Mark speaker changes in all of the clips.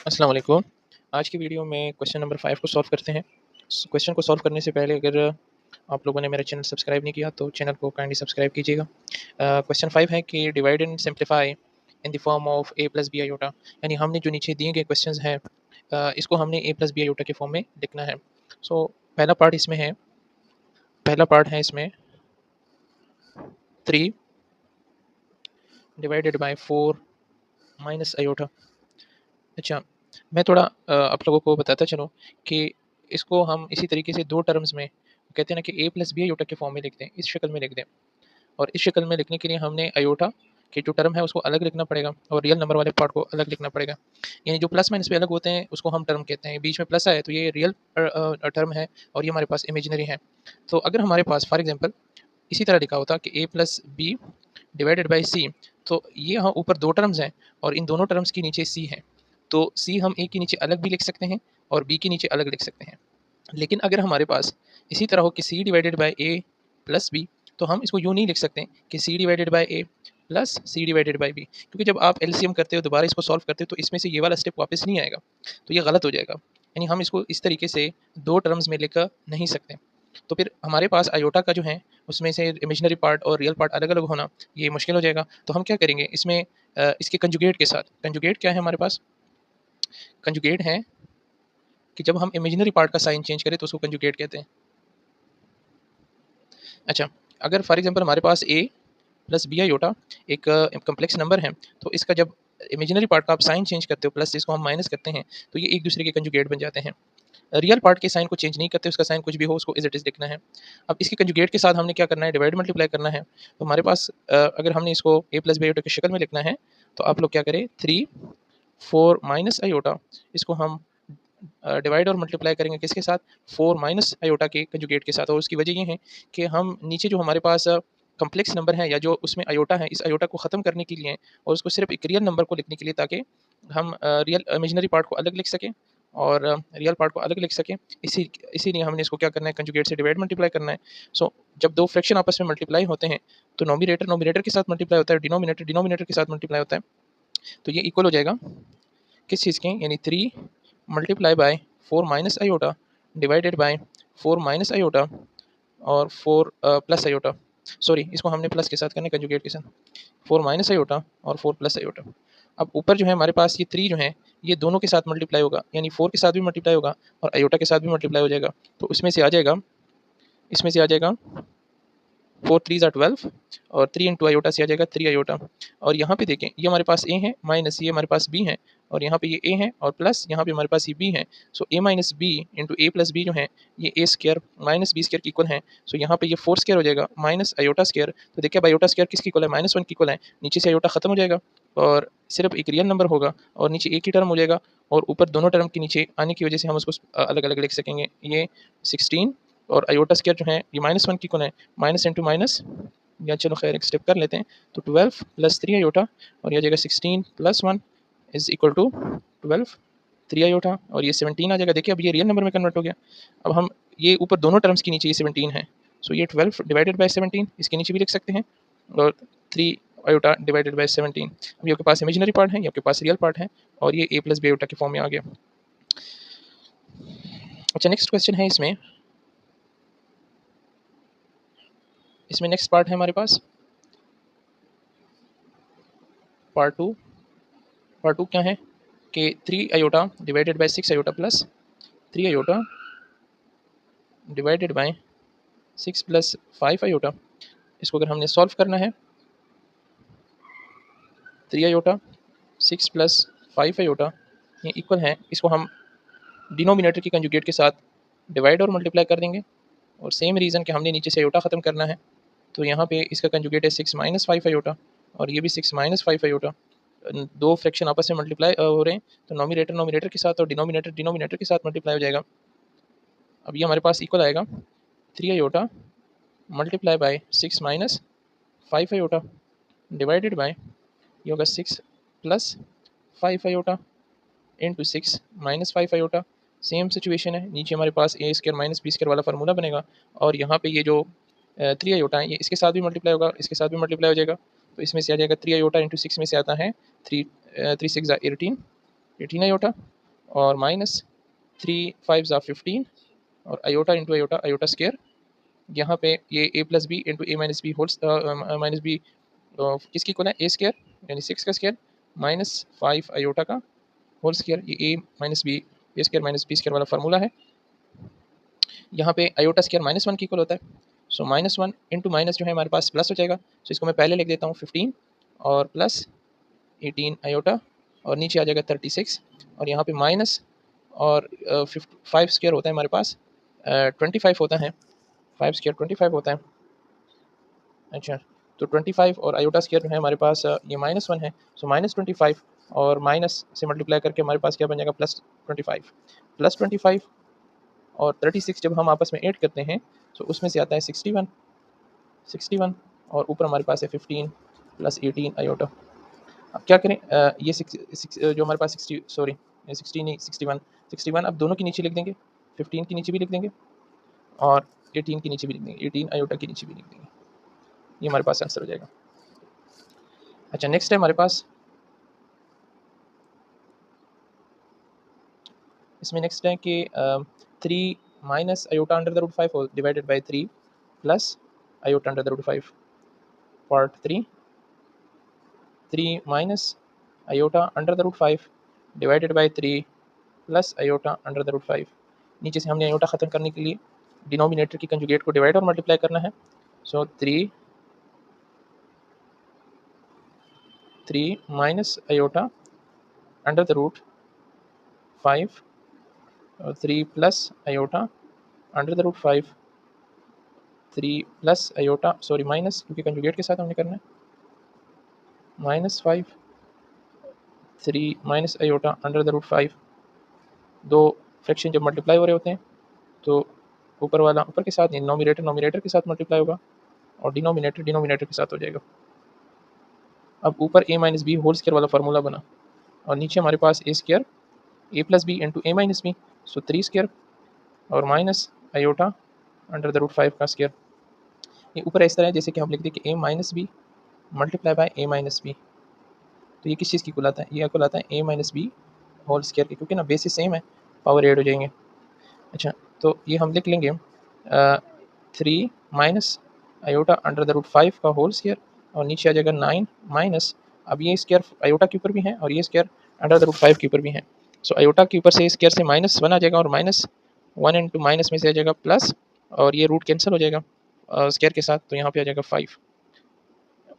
Speaker 1: अस्सलाम वालेकुम। आज की वीडियो में क्वेश्चन नंबर 5 को सॉल्व करते हैं। क्वेश्चन को सॉल्व करने से पहले अगर आप लोगों ने मेरा चैनल सब्सक्राइब नहीं किया तो चैनल को काइंडली सब्सक्राइब कीजिएगा। क्वेश्चन 5 है कि divide and simplify in the form of a plus B iota, यानी हमने जो नीचे दिए गए क्वेश्चंस हैं इसको हमने a प्लस बी आयोटा के फॉर्म में लिखना है। सो पहला पार्ट है इसमें 3 डिवाइडेड बाय 4 माइनस आयोटा। अच्छा, मैं थोड़ा आप लोगों को बताता चलूँ कि इसको हम इसी तरीके से 2 टर्म्स में कहते हैं ना कि a प्लस बी आयोटा के फॉर्म में लिखते हैं, इस शक्ल में लिख दें। और इस शक्ल में लिखने के लिए हमने आयोटा की जो टर्म है उसको अलग लिखना पड़ेगा और रियल नंबर वाले पार्ट को अलग लिखना पड़ेगा। यानी जो प्लस माइनस पे अलग होते हैं उसको हम टर्म कहते हैं। बीच में प्लस आए तो ये रियल टर्म है और ये हमारे पास इमेजिनरी है। तो अगर हमारे पास फॉर एग्जांपल इसी तरह लिखा होता कि a plus B divided by C, तो ये यहाँ ऊपर 2 टर्म्स हैं और इन दोनों टर्म्स के नीचे c है। तो c हम a के नीचे अलग भी लिख सकते हैं और b के नीचे अलग लिख सकते हैं। लेकिन अगर हमारे पास इसी तरह हो कि c divided by a plus B, तो हम इसको यूँ नहीं लिख सकते कि c divided by a plus C divided by B, क्योंकि जब आप एलसीएम करते हो दोबारा इसको सॉल्व करते हो तो इसमें से ये वाला स्टेप वापस नहीं आएगा, तो ये गलत हो जाएगा। यानी हम इसको इस तरीके से 2 टर्म्स में लिख नहीं सकते। तो फिर हमारे पास आयोटा का जो है उसमें से इमेजिनरी पार्ट और रियल पार्ट अलग अलग होना ये मुश्किल हो जाएगा। तो हम क्या करेंगे इसमें इसके कंजुगेट के साथ, कंजुगेट क्या है हमारे पास, कंजुगेट है कि जब हम इमेजिनरी पार्ट का साइन चेंज करें तो उसको कंजुगेट कहते हैं। अच्छा, अगर फॉर एग्जांपल हमारे पास a प्लस बी आयोटा एक कॉम्प्लेक्स नंबर है, तो इसका जब इमेजिनरी पार्ट का आप साइन चेंज करते हो प्लस इसको हम माइनस करते हैं तो ये एक दूसरे के कंजुगेट बन जाते हैं। रियल पार्ट के साइन को चेंज नहीं करते, उसका साइन कुछ भी हो उसको एज इट इज़ लिखना है। अब इसके कंजुगेट के साथ हमने क्या करना है, डिवाइड मल्टीप्लाई करना है। तो हमारे पास अगर हमने इसको a प्लस बी आयोटा की शक्ल में लिखना है तो आप लोग क्या करें, 3 4 माइनस आयोटा, इसको हम डिवाइड और मल्टीप्लाई करेंगे किसके साथ, 4 माइनस आयोटा के कंजुगेट के साथ। और उसकी वजह ये है कि हम नीचे जो हमारे पास कॉम्प्लेक्स नंबर है या जो उसमें आयोटा है, इस आयोटा को ख़त्म करने के लिए और उसको सिर्फ एक रियल नंबर को लिखने के लिए, ताकि हम रियल इमेजिनरी पार्ट को अलग लिख सकें और रियल पार्ट को अलग लिख सकें। इसीलिए हमने इसको क्या करना है, कंजुगेट से डिवाइड मल्टीप्लाई करना है। सो जब 2 फ्रैक्शन आपस में मल्टीप्लाई होते हैं तो नोमिनेटर नोमिनेटर के साथ मल्टीप्लाई होता है, डिनोमिनेटर डिनोमिनेटर के साथ मल्टीप्लाई होता है। तो ये इक्वल हो जाएगा किस चीज़ के, यानी 3 multiply by 4 minus iota divided bye 4 minus iota और 4 प्लस आयोटा। सॉरी, इसको हमने प्लस के साथ करना है कंजुगेट के साथ, 4 माइनस आयोटा और 4 प्लस आयोटा। अब ऊपर जो है हमारे पास ये 3 जो है ये दोनों के साथ मल्टीप्लाई होगा, यानी 4 के साथ भी मल्टीप्लाई होगा और आयोटा के साथ भी मल्टीप्लाई हो जाएगा। तो इसमें से आ जाएगा 4 3 ज़ा 12 और 3 इंटू आयोटा से आ जाएगा 3 आयोटा। और यहाँ पे देखें ये हमारे पास a है माइनस ये हमारे पास b है और यहाँ पे ये a है और प्लस यहाँ पे हमारे पास ये b है। So a minus B into a plus B जो है ये a square minus B square की इक्वल है। सो यहाँ पे ये 4 स्क्वायर हो जाएगा माइनस आयोटा स्क्वायर। तो देखिए अब आयोटा स्क्वायर किसकी इक्वल है, -1 की इक्वल है। नीचे से आयोटा खत्म हो जाएगा और सिर्फ एक रियल नंबर होगा और नीचे एक ही टर्म हो जाएगा और ऊपर दोनों टर्म के नीचे आने की वजह से हम उसको अलग अलग लिख सकेंगे। ये 16 और आयोटा स्क्वायर जो है ये -1 की इक्वल है, माइनस इंटू माइनस, या चलो खैर एक स्टेप कर लेते हैं। तो 12 प्लस 3 आयोटा और यह जगह 16 plus 1 is equal to 12 3 iota और ये 17 आ जाएगा। देखिए अब ये रियल नंबर में कन्वर्ट हो गया। अब हम ये ऊपर दोनों टर्म्स के नीचे ये 17 है, सो ये 12 डिवाइडेड बाय 17 इसके नीचे भी लिख सकते हैं और 3 आयोटा डिवाइडेड बाय 17। अब ये आपके पास इमेजिनरी पार्ट है, ये आपके पास रियल पार्ट है और ये a प्लस बी आयोटा के फॉर्म में आ गया। अच्छा, नेक्स्ट क्वेश्चन है इसमें नेक्स्ट पार्ट है हमारे पास पार्ट 2। पार्ट 2 क्या है कि 3 iota divided bye 6 iota plus 3 iota divided bye 6 plus 5 iota. इसको अगर हमने सॉल्व करना है, 3 आयोटा 6 प्लस 5 आयोटा ये इक्वल है, इसको हम डिनोमिनेटर की कंजुगेट के साथ डिवाइड और मल्टीप्लाई कर देंगे। और सेम रीज़न कि हमने नीचे से आयोटा ख़त्म करना है, तो यहाँ पे इसका कंजुगेट है 6 माइनस 5 आयोटा और ये भी 6 माइनस 5 आयोटा। 2 फ्रैक्शन आपस में मल्टीप्लाई हो रहे हैं तो नोमिनेटर नोमिनेटर के साथ और डिनोमिनेटर डिनोमिनेटर के साथ मल्टीप्लाई हो जाएगा। अब ये हमारे पास इक्वल आएगा 3 iota multiply by 6 minus 5 iota divided by ये होगा 6 plus 5 iota into 6 minus 5 iota. Same situation है, नीचे हमारे पास a square minus B square वाला फार्मूला बनेगा और यहाँ पे ये जो 3 आयोटा है ये इसके साथ भी मल्टीप्लाई होगा, इसके साथ भी मल्टीप्लाई हो जाएगा। तो इसमें से आ जाएगा 3 आयोटा इंटू 6 में से आता है 3 3 6 18 आयोटा और माइनस 3 5 ज़ा 15 और iota into iota, iota square. यहाँ पे ये a plus B into A minus B wholes minus B किसकी इक्वल है, ए स्क्वायर यानी 6 का स्क्वायर माइनस 5 आयोटा का होल स्क्वायर। ये a minus B A square minus B square वाला फार्मूला है। यहाँ पे आयोटा स्क्वायर -1 की इक्वल होता है। सो -1 इंटू माइनस जो है हमारे पास प्लस हो जाएगा। सो इसको मैं पहले लिख देता हूँ 15 और प्लस 18 आयोटा और नीचे आ जाएगा 36 और यहाँ पे माइनस और 5 स्क्वायर होता है हमारे पास 25 होता है, 5 स्क्वायर 25 होता है। अच्छा, तो 25 और आयोटा स्क्वायर जो है हमारे पास ये -1 है। सो -25 और माइनस से मल्टीप्लाई करके हमारे पास क्या बन जाएगा, +25 +25 और 36 जब हम आपस में ऐड करते हैं तो उसमें से आता है 61 और ऊपर हमारे पास है 15 प्लस 18 आयोटा। अब क्या करें, ये जो हमारे पास 16 नहीं 61 अब दोनों के नीचे लिख देंगे, 15 के नीचे भी लिख देंगे और 18 के नीचे भी लिख देंगे, 18 आयोटा के नीचे भी लिख देंगे। ये हमारे पास आंसर हो जाएगा। अच्छा, नेक्स्ट है हमारे पास, इसमें नेक्स्ट है कि 3 minus iota under the root 5 divided by 3 plus iota under the root 5 part 3 minus iota under the root 5 divided by 3 plus iota under the root 5। नीचे से हमने आयोटा ख़त्म करने के लिए डिनोमिनेटर की कंजुगेट को डिवाइड और मल्टीप्लाई करना है। So 3 minus iota under the root 5 और 3 plus iota under the root 5, 3 plus iota sorry minus, क्योंकि कंजुगेट के साथ हमने करना है, -5 3 minus iota under the root 5। दो फ्रैक्शन जब मल्टीप्लाई हो रहे होते हैं तो ऊपर वाला ऊपर के साथ, नोमिनेटर के साथ मल्टीप्लाई होगा और डिनोमिनेटर के साथ हो जाएगा। अब ऊपर a minus B whole square वाला फार्मूला बना और नीचे हमारे पास A square A plus B into A minus B, so 3 square और minus iota under the root 5 का स्क्वायर। ये ऊपर इस तरह है जैसे कि हम लिख दें कि a minus B multiply by a minus B. तो ये किस चीज़ की इक्वल आता है, ये इक्वल आता है a minus B whole square की, क्योंकि ना बेसिस सेम है, पावर ऐड हो जाएंगे। अच्छा, तो ये हम लिख लेंगे 3 minus iota under the root 5 का होल स्क्वायर और नीचे आ जाएगा 9 माइनस, अब ये स्क्वायर आयोटा के ऊपर भी है और ये स्क्वायर अंडर द रूट 5 के ऊपर भी है। सो आयोटा के ऊपर से स्क्वायर से -1 आ जाएगा और -1 इंटू माइनस में से आ जाएगा प्लस और ये रूट कैंसिल हो जाएगा स्क्वायर के साथ, तो यहाँ पे आ जाएगा 5।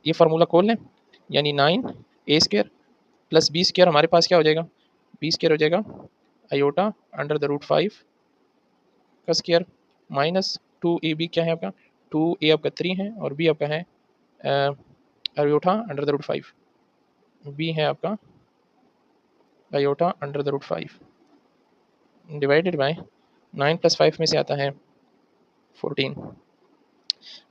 Speaker 1: ये फार्मूला खोल लें, यानी 9 ए स्क्वायर प्लस बी स्क्वायर हमारे पास क्या हो जाएगा, बी स्क्वायर हो जाएगा आयोटा अंडर द रूट 5 का स्क्वायर माइनस 2ab क्या है आपका, 2a आपका 3 है और b आपका है iota under the root 5, b है आपका iota under the root 5 divided by 9 plus 5 में से आता है 14।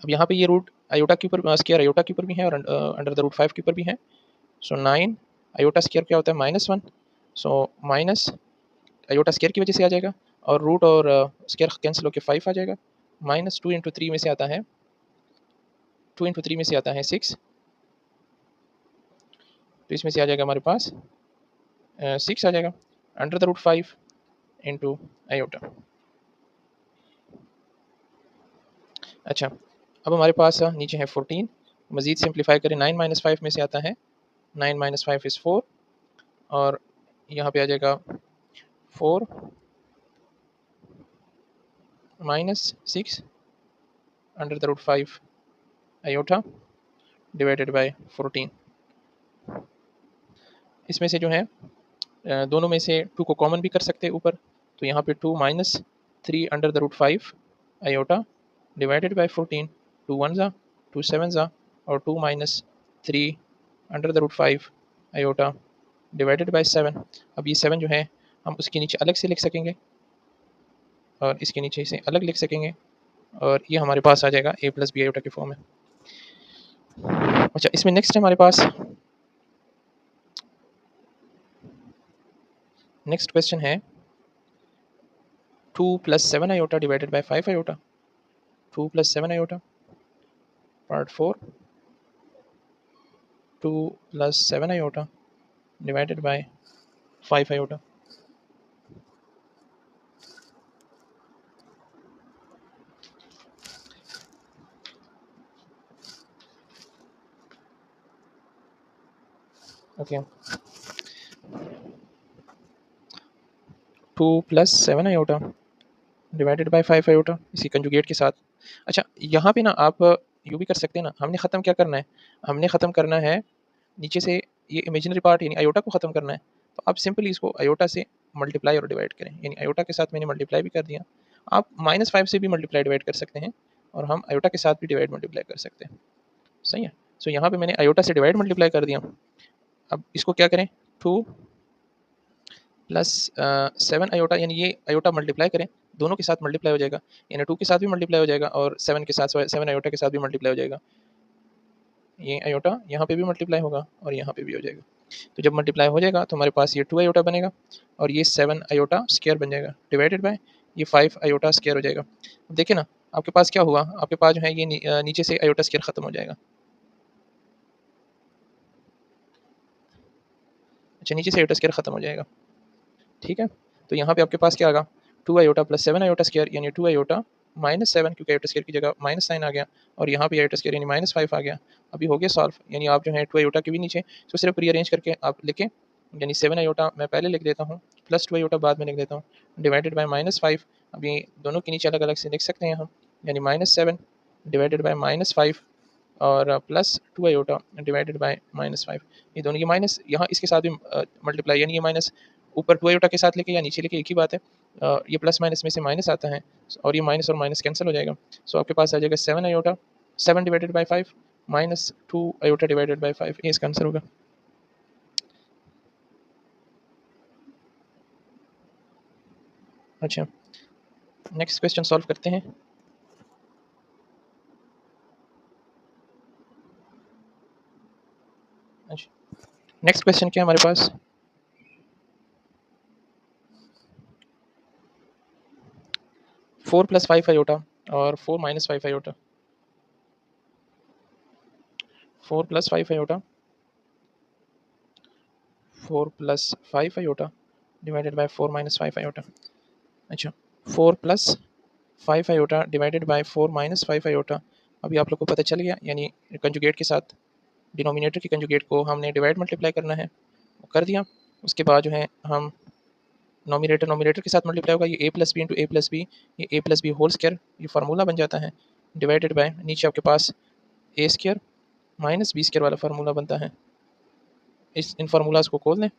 Speaker 1: अब यहाँ पे ये रूट आयोटा के ऊपर स्क्वायर आयोटा के ऊपर भी है और अंडर द रूट 5 के ऊपर भी है। सो 9 आयोटा स्क्वायर क्या होता है -1, सो माइनस आयोटा स्क्वायर की वजह से आ जाएगा और रूट और स्क्वायर कैंसिल होकर 5 आ जाएगा। -2 इंटू 3 में से आता है 2 इंटू 3 में से आता है 6, तो इसमें से आ जाएगा हमारे पास 6 आ जाएगा under the root 5 into iota. अच्छा, अब हमारे पास नीचे है 14, मज़ीद सिंप्लीफाई करें 9 माइनस 5 में से आता है 9 माइनस 5 इज़ 4 और यहाँ पे आ जाएगा 4 minus 6 under the root 5 iota divided by 14। इसमें से जो है दोनों में से 2 को कॉमन भी कर सकते हैं ऊपर, तो यहाँ पे 2 minus 3 under the root 5 iota divided by 14, 2 1 ज़ा 2 7 ज़ा और 2 minus 3 under the root 5 iota divided by 7। अब ये 7 जो है हम उसके नीचे अलग से लिख सकेंगे और इसके नीचे इसे अलग लिख सकेंगे और ये हमारे पास आ जाएगा a प्लस बी आयोटा के फॉर्म में। अच्छा, इसमें नेक्स्ट है हमारे पास, नेक्स्ट क्वेश्चन है 2 plus 7 iota divided bye 5 iota, 2 plus 7 iota part 4, 2 plus 7 iota divided bye 5 iota. Okay, 2 plus 7 iota divided bye 5 iota इसी कंजुगेट के साथ। अच्छा, यहाँ पे ना आप यूँ भी कर सकते हैं ना, हमने ख़त्म क्या करना है, हमने ख़त्म करना है नीचे से ये इमेजिनरी पार्ट यानी आयोटा को ख़त्म करना है। तो आप सिंपली इसको आयोटा से मल्टीप्लाई और डिवाइड करें, यानी आयोटा के साथ मैंने मल्टीप्लाई भी कर दिया। आप -5 से भी मल्टीप्लाई डिवाइड कर सकते हैं और हम आयोटा के साथ भी डिवाइड मल्टीप्लाई कर सकते हैं। सही है? सो यहाँ पे मैंने आयोटा से डिवाइड मल्टीप्लाई कर दिया। अब इसको क्या करें, 2 प्लस 7 आयोटा, यानी ये आयोटा मल्टीप्लाई करें, दोनों के साथ मल्टीप्लाई हो जाएगा, यानी 2 के साथ भी मल्टीप्लाई हो जाएगा और 7 के साथ 7 आयोटा के साथ भी मल्टीप्लाई हो जाएगा। ये आयोटा यहाँ पे भी मल्टीप्लाई होगा और यहाँ पे भी हो जाएगा। तो जब मल्टीप्लाई हो जाएगा तो हमारे पास ये 2 आयोटा बनेगा और ये 7 आयोटा स्क्वायर बन जाएगा, डिवाइडेड बाय ये 5 आयोटा स्क्वायर हो जाएगा। अब देखिए ना, आपके पास क्या हुआ, आपके पास जो है ये नीचे से आयोटा स्क्वायर खत्म हो जाएगा। अच्छा, नीचे से आयोटा स्क्वायर खत्म हो जाएगा, ठीक है? तो यहाँ पे आपके पास क्या आ गया, 2 आयोटा प्लस 7 आयोटा स्क्वायर, यानी 2 आयोटा -7, क्योंकि आयोटा स्क्वायर की जगह माइनस साइन आ गया और यहाँ पे आयोटा स्क्वायर यानी -5 आ गया। अभी हो गया सॉल्व, यानी आप जो है 2 आयोटा के भी नीचे इसको सिर्फ रीअरेंज करके आप लिखें, यानी 7 आयोटा मैं पहले लिख देता हूँ, प्लस 2 आयोटा बाद में लिख देता हूँ, डिवाइडेड बाय -5। अभी दोनों के नीचे अलग-अलग से लिख सकते हैं हम, यानी -7 डिवाइडेड बाय -5 और प्लस 2 आयोटा डिवाइडेड बाय -5। ये दोनों ये माइनस यहाँ इसके साथ भी मल्टीप्लाई, यानी ये माइनस ऊपर 2 आयोटा के साथ लेके या नीचे लेके एक ही बात है। ये प्लस माइनस में से माइनस आता है और ये माइनस और माइनस कैंसिल हो जाएगा। सो आपके पास आ जाएगा 7 iota 7 divided by 5 minus 2 iota divided bye 5, ये इसका आंसर होगा। अच्छा, नेक्स्ट क्वेश्चन सॉल्व करते हैं। अच्छा, नेक्स्ट क्वेश्चन क्या है हमारे पास, 4 प्लस 5 आयोटा और 4 minus 5 iota, 4 plus 5 iota 4 plus 5 iota divided bye 4 minus 5 iota. अच्छा, 4 plus 5 iota divided bye 4 minus 5 iota. अभी आप लोग को पता चल गया, यानी कंजुगेट के साथ डिनोमिनेटर की कंजुगेट को हमने डिवाइड मल्टीप्लाई करना है, वो कर दिया। उसके बाद जो है हम नोमिनेटर नोमिनेटर के साथ मल्टीप्लाई होगा, ये ए प्लस बी इंटू ए प्लस बी, ये ए प्लस बी होल स्क्वायर, ये फार्मूला बन जाता है, डिवाइडेड बाय नीचे आपके पास A square minus B square वाला फार्मूला बनता है। इन फार्मूलाज को खोल दें,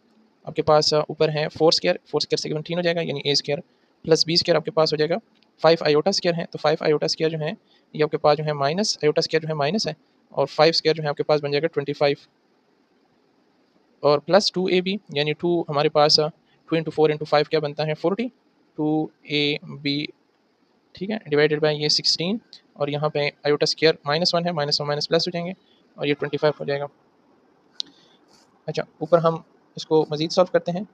Speaker 1: आपके पास ऊपर है 4 स्क्वायर से 17 हो जाएगा, यानी A square plus B square आपके पास हो जाएगा 5 आयोटा स्क्वायर है, तो 5 आयोटा स्क्वायर जो है ये आपके पास जो है माइनस आयोटा स्क्वायर जो है माइनस है और 5 स्क्वायर जो है आपके पास बन जाएगा 25 और प्लस 2ab, यानी 2 हमारे पास 2 इंटू 4 इंटू 5 क्या बनता है 40, 2ab, ठीक है, डिवाइडेड बाय ये 16 और यहाँ पे आयोटा स्क्वायर -1 है, -1 माइनस प्लस हो जाएंगे और ये 25 हो जाएगा। अच्छा, ऊपर हम इसको मज़ीद सॉल्व करते हैं।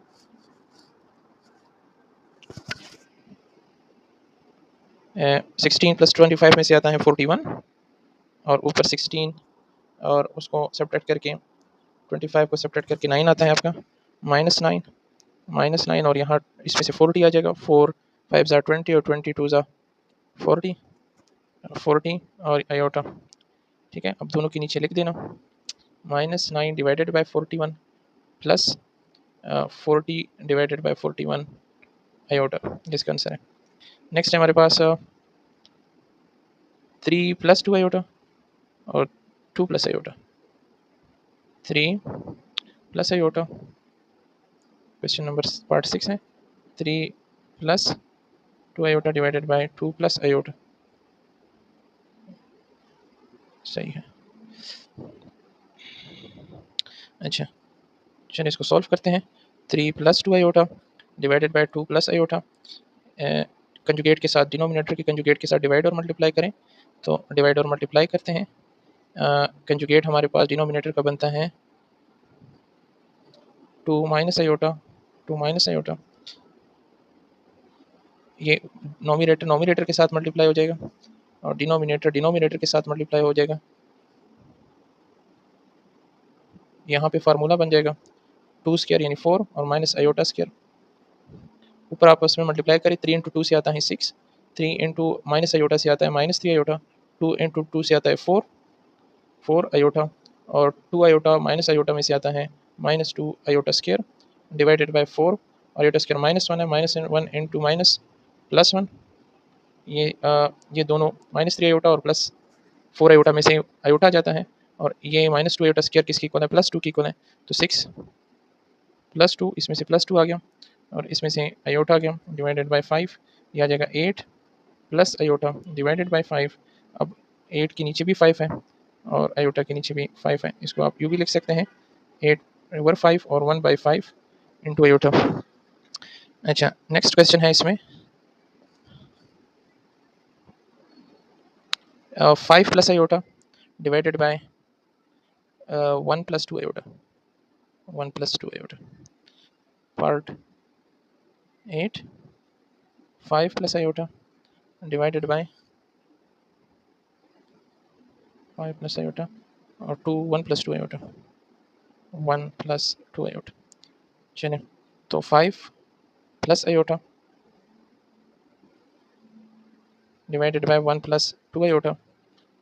Speaker 1: 16 प्लस 25 में से आता है 41 और ऊपर 16 और उसको सब्ट्रैक्ट करके 25 को सब्ट्रैक्ट करके 9 आता है आपका, -9 और यहाँ इसमें से 40 आ जाएगा, 4 5 ज़ा 20 और 22 ज़ा 40 40 और आयोटा, ठीक है। अब दोनों के नीचे लिख देना, -9 divided by 41 plus 40 divided by 41 iota, जिसका आंसर है। नेक्स्ट है हमारे पास 3 प्लस 2 आयोटा और 2 plus iota, 3 plus iota, question number part 6 है, 3 plus 2 iota divided bye 2 plus iota, सही है। अच्छा, चलिए इसको सॉल्व करते हैं। 3 plus 2 iota divided bye 2 plus iota, conjugate के साथ डिनोमिनेटर की कंजुगेट के साथ डिवाइड और मल्टीप्लाई करें, तो डिवाइड और मल्टीप्लाई करते हैं। कंजुगेट हमारे पास डिनोमिनेटर का बनता है 2 माइनस आयोटा, 2 माइनस आयोटा, ये नोमिनेटर नोमिनेटर के साथ मल्टीप्लाई हो जाएगा और डिनोमिनेटर डिनोमिनेटर के साथ मल्टीप्लाई हो जाएगा। यहाँ पे फार्मूला बन जाएगा 2 स्क्वायर यानी 4 और माइनस आयोटा स्क्वायर, ऊपर आपस में मल्टीप्लाई करें, 3 इंटू 2 से आता है 6, 3 इंटू माइनस आयोटा से आता है -3 आयोटा, 2 इंटू 2 से आता है 4 आयोटा और 2 आयोटा माइनस आयोटा में से आता है minus two iota square divided by 4, iota square -1 है, -1 इंटू माइनस +1, ये दोनों -3 आयोटा और +4 आयोटा में से आयोटा आ जाता है, और ये -2 आयोटा स्क्र किसकी इक्वल है, +2 की इक्वल है, तो 6 +2, इसमें से +2 आ गया और इसमें से आयोटा आ गया, डिवाइडेड बाई 5, ये आ जाएगा 8 प्लस आयोटा डिवाइडेड बाई 5। अब 8 के नीचे भी 5 है और आयोटा के नीचे भी 5 है, इसको आप यूँ भी लिख सकते हैं 8/5 और 1/5 इंटू आयोटा। अच्छा, नेक्स्ट क्वेश्चन है इसमें 5 plus iota divided by 1 + 2 iota, 1 + 2 iota, part 8 5 plus iota divided bye 5 plus iota और 1 + 2 आयोटा, 1 + 2 आयोटा। चलिए, तो 5 plus iota divided by 1 + 2 iota,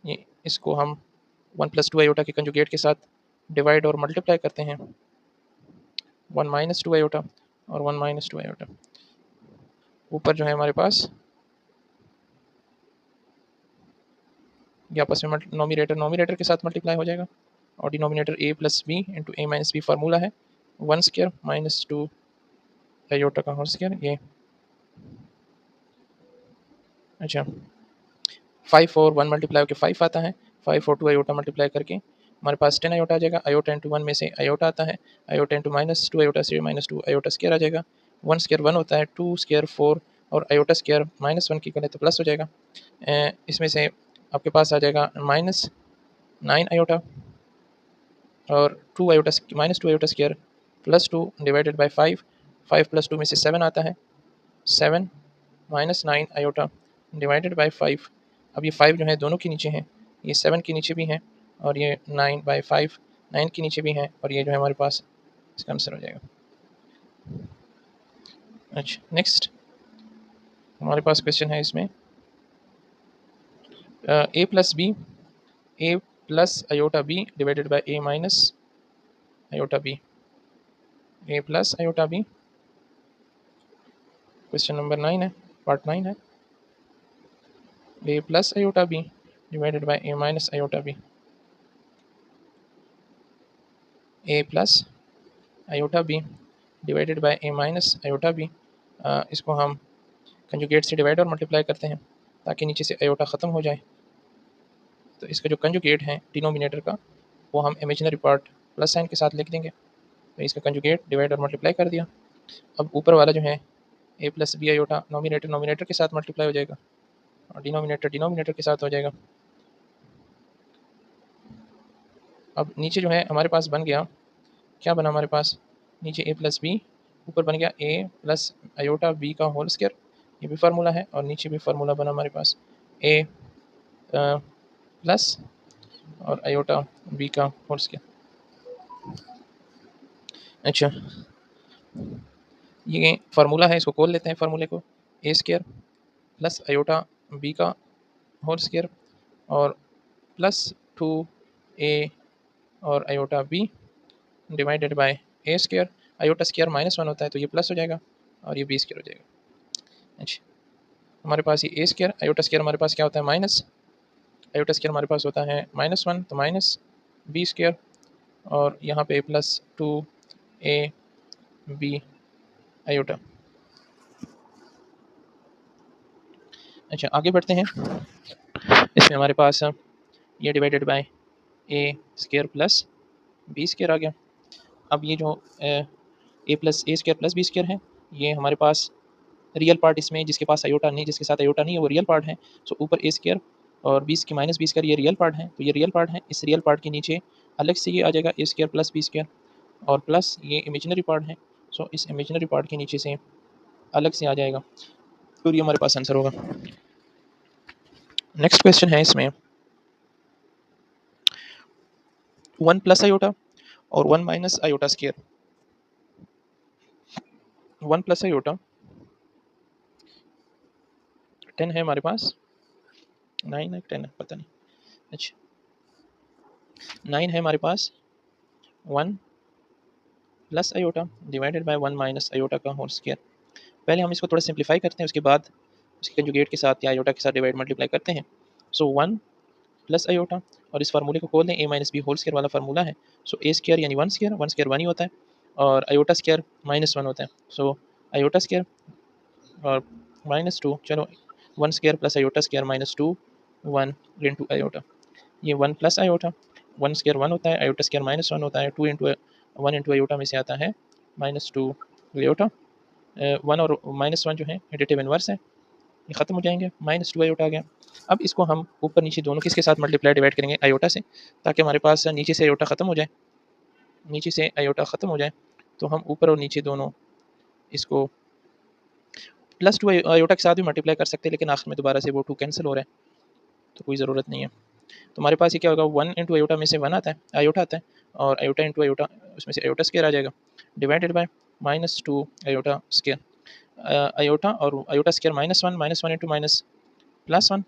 Speaker 1: ये इसको हम 1 + 2 आयोटा के कंजुगेट के साथ डिवाइड और मल्टीप्लाई करते हैं, 1 - 2 आयोटा और 1 - 2 आयोटा। ऊपर जो है हमारे पास ये आपस में नोमिनेटर के साथ मल्टीप्लाई हो जाएगा, और denominator a + b into a - b formula है 1 स्क्वायर -2 आयोटा का होल स्क्वायर, ये अच्छा 5 और 1 मल्टीप्लाई होकर 5 आता है, 5 और 2 आयोटा मल्टीप्लाई करके हमारे पास 10 आयोटा आ जाएगा, आयोटा इंटू 1 में से आयोटा आता है, आयोटा इंटू -2 आयोटा से -2 आयोटा स्क्वायर आ जाएगा, 1 स्क्वायर 1 होता है, 2 स्क्वायर 4 और आयोटा स्क्वायर -1 की करें तो प्लस हो जाएगा। इसमें से आपके पास आ जाएगा -9 आयोटा और 2 iota -2 iota square +2 divided by 5, 5 + 2 में से 7 आता है, 7 - 9 आयोटा डिवाइडेड बाई 5। अब ये 5 जो है दोनों के नीचे हैं, ये 7 के नीचे भी हैं और ये 9/5 9 के नीचे भी हैं, और ये जो है हमारे पास इसका आंसर हो जाएगा। अच्छा, नेक्स्ट हमारे पास क्वेश्चन है इसमें a + b, a plus iota b divided by a minus iota b, a plus iota b, question number 9 है, पार्ट 9 है, a plus iota b divided by a minus iota b, a plus iota b divided by a minus iota b। इसको हम conjugate से divide और multiply करते हैं ताकि नीचे से आयोटा ख़त्म हो जाए, तो इसका जो कंजुगेट है डिनोमिनेटर का वो हम इमेजिनरी पार्ट प्लस साइन के साथ लिख देंगे, तो इसका कंजुगेट डिवाइड और मल्टीप्लाई कर दिया। अब ऊपर वाला जो है a + b आयोटा नोमिनेटर के साथ मल्टीप्लाई हो जाएगा और डिनोमिनेटर के साथ हो जाएगा। अब नीचे जो है हमारे पास बन गया, क्या बना हमारे पास, नीचे a + b, ऊपर बन गया a प्लस आयोटा b का होल स्क्वायर, ये भी फार्मूला है, और नीचे भी फार्मूला बना हमारे पास a प्लस और आयोटा b का होल स्क्वायर। अच्छा, ये फार्मूला है, इसको खोल लेते हैं फार्मूले को, a square plus iota b का होल स्क्वायर और +2a और iota b divided by a square, iota square -1 होता है तो ये प्लस हो जाएगा और ये b स्क्वायर हो जाएगा। अच्छा, हमारे पास ये a स्क्वायर, आयोटा स्क्वायर हमारे पास क्या होता है माइनस, आयोटा स्क्वायर हमारे पास होता है -1 तो माइनस b स्क्वायर, और यहाँ पे +2a b आयोटा। अच्छा, आगे बढ़ते हैं, इसमें हमारे पास ये divided by a square plus b square आ गया। अब ये जो a plus a square plus b square है, ये हमारे पास रियल पार्ट इसमें जिसके पास आयोटा नहीं, जिसके साथ आयोटा नहीं है वो रियल पार्ट है, सो ऊपर a स्क्वायर और b की माइनस b स्क्वायर ये रियल पार्ट है, तो ये रियल पार्ट है, इस रियल पार्ट के नीचे अलग से ये आ जाएगा a square plus b square और प्लस ये इमेजिनरी पार्ट है, सो इस इमेजिनरी पार्ट के नीचे से अलग से आ जाएगा, तो ये हमारे पास आंसर होगा। नेक्स्ट क्वेश्चन है इसमें 1 प्लस आयोटा और 1 minus iota square, 1 plus iota 10 है हमारे पास, 9 है 10 है पता नहीं, अच्छा 9 है हमारे पास, 1 plus iota divided by 1 minus iota का होल स्क्वायर। पहले हम इसको थोड़ा सिंप्लीफाई करते हैं, उसके बाद उसके कंजुगेट के साथ या आयोटा के साथ डिवाइड मल्टीप्लाई करते हैं। सो 1 प्लस आयोटा, और इस फार्मूले को खोल दें, ए माइनस बी होल स्क्वायर वाला फार्मूला है। सो ए स्क्वायर यानी वन स्क्वायर वन ही होता है, और आयोटा स्क्वायर -1 होता है। सो आयोटा स्क्वायर और -2, चलो 1 square plus iota square -2 1 into iota, ये 1 प्लस आयोटा, 1 स्क्वायर 1 होता है, आयोटा स्क्वायर -1 होता है, 2 इंटू 1 इंटू आयोटा में से आता है -2 आयोटा। 1 और -1 जो है एडिटिव इनवर्स है, ये ख़त्म हो जाएंगे, -2 आयोटा आ गया। अब इसको हम ऊपर नीचे दोनों किसके साथ मल्टीप्लाई डिवाइड करेंगे, आयोटा से, ताकि हमारे पास नीचे से आयोटा ख़त्म हो जाए, नीचे से आयोटा ख़त्म हो जाए। तो हम ऊपर और नीचे दोनों इसको +2 आयोटा के साथ भी मल्टीप्लाई कर सकते हैं, लेकिन आखिर में दोबारा से वो 2 कैंसिल हो रहा है, तो कोई ज़रूरत नहीं है। तो हमारे पास ये क्या होगा, 1 इंटू आयोटा में से 1 आता है, आयोटा आता है, और आयोटा इंटू आयोटा उसमें से आयोटा स्क्वायर आ जाएगा, divided by -2 iota square. Iota और आयोटा स्क्वायर -1 इंटू माइनस +1,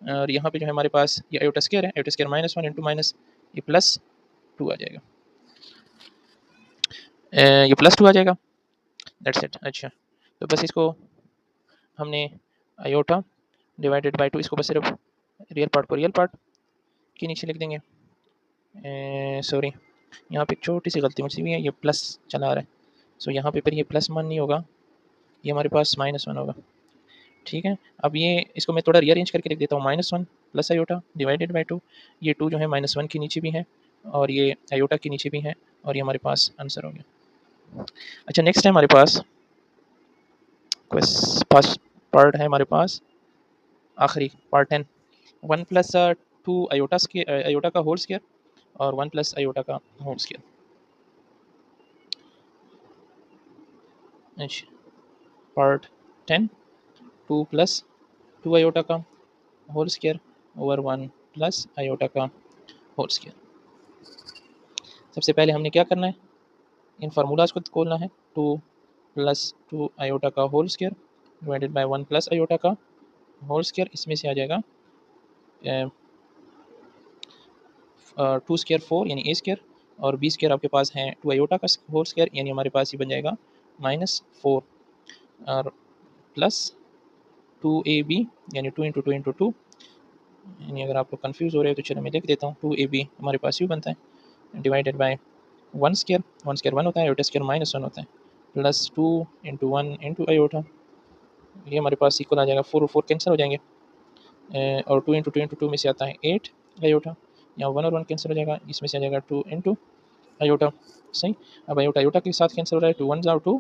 Speaker 1: और यहाँ पे जो है हमारे पास ये आयोटा स्क्वायर है, आयोटा स्क्वायर -1 इंटू माइनस ये +2 आ जाएगा, ये +2 आ जाएगा, दैट्स इट। अच्छा, तो बस इसको हमने आयोटा डिवाइडेड बाय 2, इसको बस सिर्फ रियल पार्ट को रियल पार्ट के नीचे लिख देंगे। सॉरी, यहाँ पे एक छोटी सी गलती मुझसे भी है, ये प्लस चला आ रहा है, सो यहाँ पे फिर ये +1 नहीं होगा, ये हमारे पास -1 होगा। ठीक है, अब ये इसको मैं थोड़ा रीअरेंज करके लिख देता हूँ, -1 प्लस आयोटा डिवाइडेड बाय 2, ये 2 जो है -1 के नीचे भी है, और ये आयोटा के नीचे भी है, और ये हमारे पास आंसर हो गया। अच्छा, नेक्स्ट है हमारे पास फर्स्ट पार्ट है हमारे पास, आखिरी पार्ट 10, 1 प्लस 2 आयोटा का होल स्क्वायर और 1 प्लस आयोटा का होल स्क्वायर। अच्छा, पार्ट 10, 2 प्लस 2 आयोटा का whole square over 1 plus iota का होल स्क्वायर। सबसे पहले हमने क्या करना है, इन फार्मूलाज को खोलना है, 2 प्लस 2 आयोटा का whole square divided by 1 plus iota का होल स्क्वायर, इसमें से आ जाएगा 2 स्क्वायर 4 यानी ए स्क्वायर, और बी स्क्वायर आपके पास है 2 आयोटा का होल स्क्वायर, यानी हमारे पास ये बन जाएगा -4, और प्लस 2ab यानी 2 इंटू 2 इंटू 2, यानी अगर आप लोग कन्फ्यूज़ हो रहे हो तो चलो मैं लिख देता हूँ, 2ab हमारे पास यूँ बनता है, डिवाइडेड बाय 1 स्क्वायर 1 होता है, आयोटा स्क्वायर -1 होता है, प्लस 2 इंटू 1 इंटू आयोटा, ये हमारे पास इक्वल आ जाएगा, 4 और 4 कैंसिल हो जाएंगे, और 2 इंटू 2 में से आता है 8 आयोटा, यहाँ 1 और 1 कैंसिल हो जाएगा, इसमें से आ जाएगा 2 इंटू आयोटा। सही, अब आयोटा आयोटा के साथ कैंसिल हो रहा है, 2 1 और 2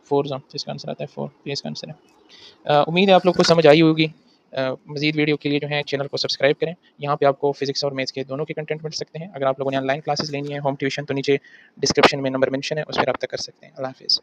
Speaker 1: 4, तो इसका आंसर आता है 4, तो इसका आंसर है। उम्मीद है आप लोग को समझ आई होगी। मज़ीद वीडियो के लिए जो है चैनल को सब्सक्राइब करें, यहाँ पे आपको फिजिक्स और मैथ्स के दोनों के कंटेंट मिल सकते हैं। अगर आप लोगों ने ऑनलाइन क्लासेस लेनी है, होम ट्यूशन, तो नीचे डिस्क्रिप्शन में नंबर मेंशन है, उस पर रब्ता कर सकते हैं। अल्लाह हाफ़िज़।